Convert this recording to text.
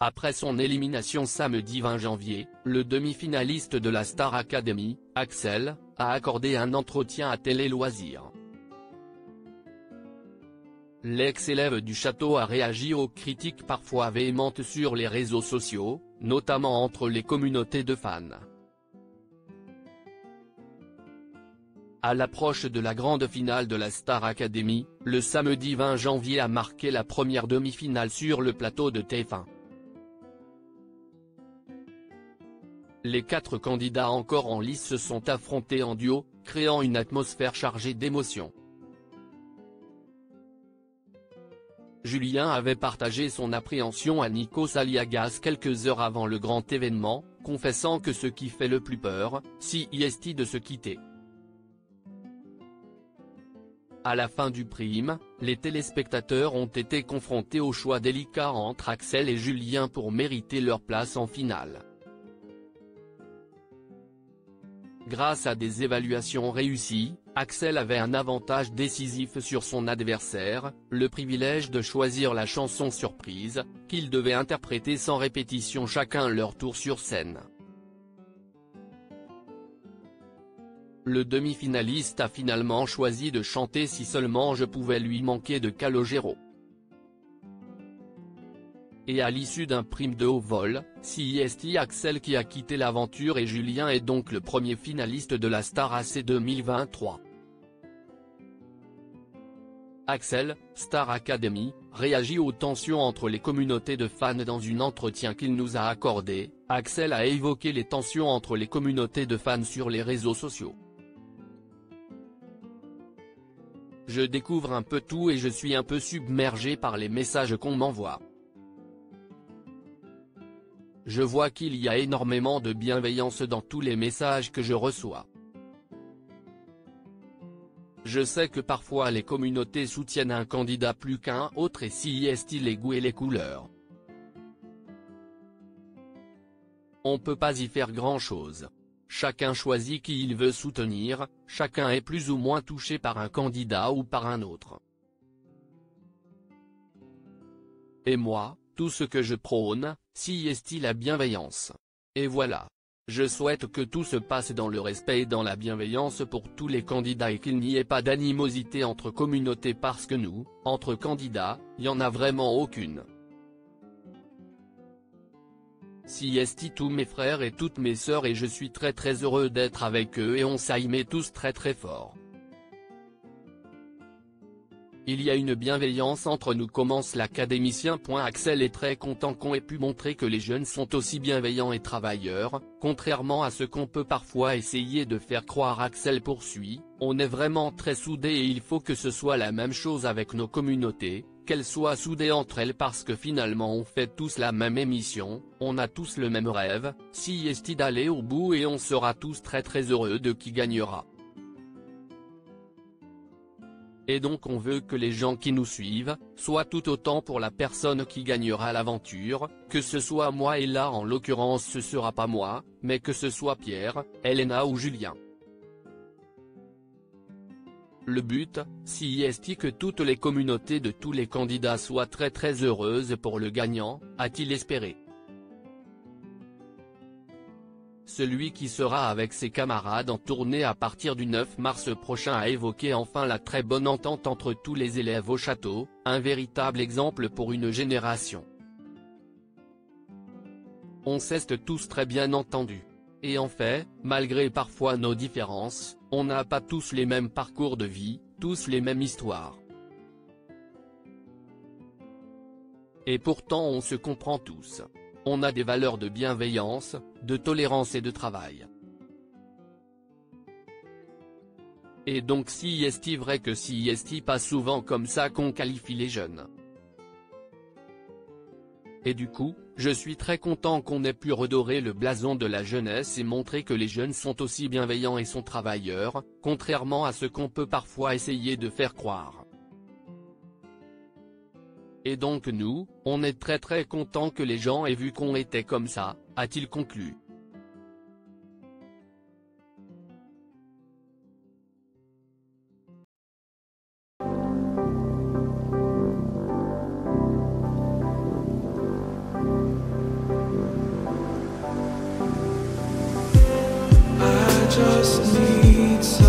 Après son élimination samedi 20 janvier, le demi-finaliste de la Star Academy, Axel, a accordé un entretien à Télé Loisirs. L'ex-élève du château a réagi aux critiques parfois véhémentes sur les réseaux sociaux, notamment entre les communautés de fans. À l'approche de la grande finale de la Star Academy, le samedi 20 janvier a marqué la première demi-finale sur le plateau de TF1. Les 4 candidats encore en lice se sont affrontés en duo, créant une atmosphère chargée d'émotions. Julien avait partagé son appréhension à Nikos Aliagas quelques heures avant le grand événement, confessant que ce qui fait le plus peur, c'est de se quitter. À la fin du prime, les téléspectateurs ont été confrontés au choix délicat entre Axel et Julien pour mériter leur place en finale. Grâce à des évaluations réussies, Axel avait un avantage décisif sur son adversaire, le privilège de choisir la chanson surprise, qu'ils devaient interpréter sans répétition chacun leur tour sur scène. Le demi-finaliste a finalement choisi de chanter Si seulement je pouvais lui manquer de Calogero. Et à l'issue d'un prime de haut vol, c'est Axel qui a quitté l'aventure et Julien est donc le premier finaliste de la Star AC 2023. Axel, Star Academy, réagit aux tensions entre les communautés de fans dans un entretien qu'il nous a accordé. Axel a évoqué les tensions entre les communautés de fans sur les réseaux sociaux. Je découvre un peu tout et je suis un peu submergé par les messages qu'on m'envoie. Je vois qu'il y a énormément de bienveillance dans tous les messages que je reçois. Je sais que parfois les communautés soutiennent un candidat plus qu'un autre et c'est les goûts et les couleurs. On peut pas y faire grand-chose. Chacun choisit qui il veut soutenir, chacun est plus ou moins touché par un candidat ou par un autre. Et moi, tout ce que je prône, c'est la bienveillance. Et voilà. Je souhaite que tout se passe dans le respect et dans la bienveillance pour tous les candidats et qu'il n'y ait pas d'animosité entre communautés parce que nous, entre candidats, y en a vraiment aucune. C'est tous mes frères et toutes mes sœurs et je suis très heureux d'être avec eux et on s'aime tous très fort. Il y a une bienveillance entre nous commence l'académicien. Axel est très content qu'on ait pu montrer que les jeunes sont aussi bienveillants et travailleurs, contrairement à ce qu'on peut parfois essayer de faire croire. Axel poursuit, on est vraiment très soudés et il faut que ce soit la même chose avec nos communautés, qu'elles soient soudées entre elles parce que finalement on fait tous la même émission, on a tous le même rêve, c'est d'aller au bout et on sera tous très heureux de qui gagnera. Et donc on veut que les gens qui nous suivent, soient tout autant pour la personne qui gagnera l'aventure, que ce soit moi et là en l'occurrence ce sera pas moi, mais que ce soit Pierre, Elena ou Julien. Le but, c'est que toutes les communautés de tous les candidats soient très heureuses pour le gagnant, a-t-il espéré. Celui qui sera avec ses camarades en tournée à partir du 9 mars prochain a évoqué enfin la très bonne entente entre tous les élèves au château, un véritable exemple pour une génération. On s'est tous très bien entendus. Et en fait, malgré parfois nos différences, on n'a pas tous les mêmes parcours de vie, tous les mêmes histoires. Et pourtant on se comprend tous. On a des valeurs de bienveillance, de tolérance et de travail. Et donc c'est vrai que c'est pas souvent comme ça qu'on qualifie les jeunes. Et du coup, je suis très content qu'on ait pu redorer le blason de la jeunesse et montrer que les jeunes sont aussi bienveillants et sont travailleurs, contrairement à ce qu'on peut parfois essayer de faire croire. Et donc nous, on est très content que les gens aient vu qu'on était comme ça, a-t-il conclu. just need some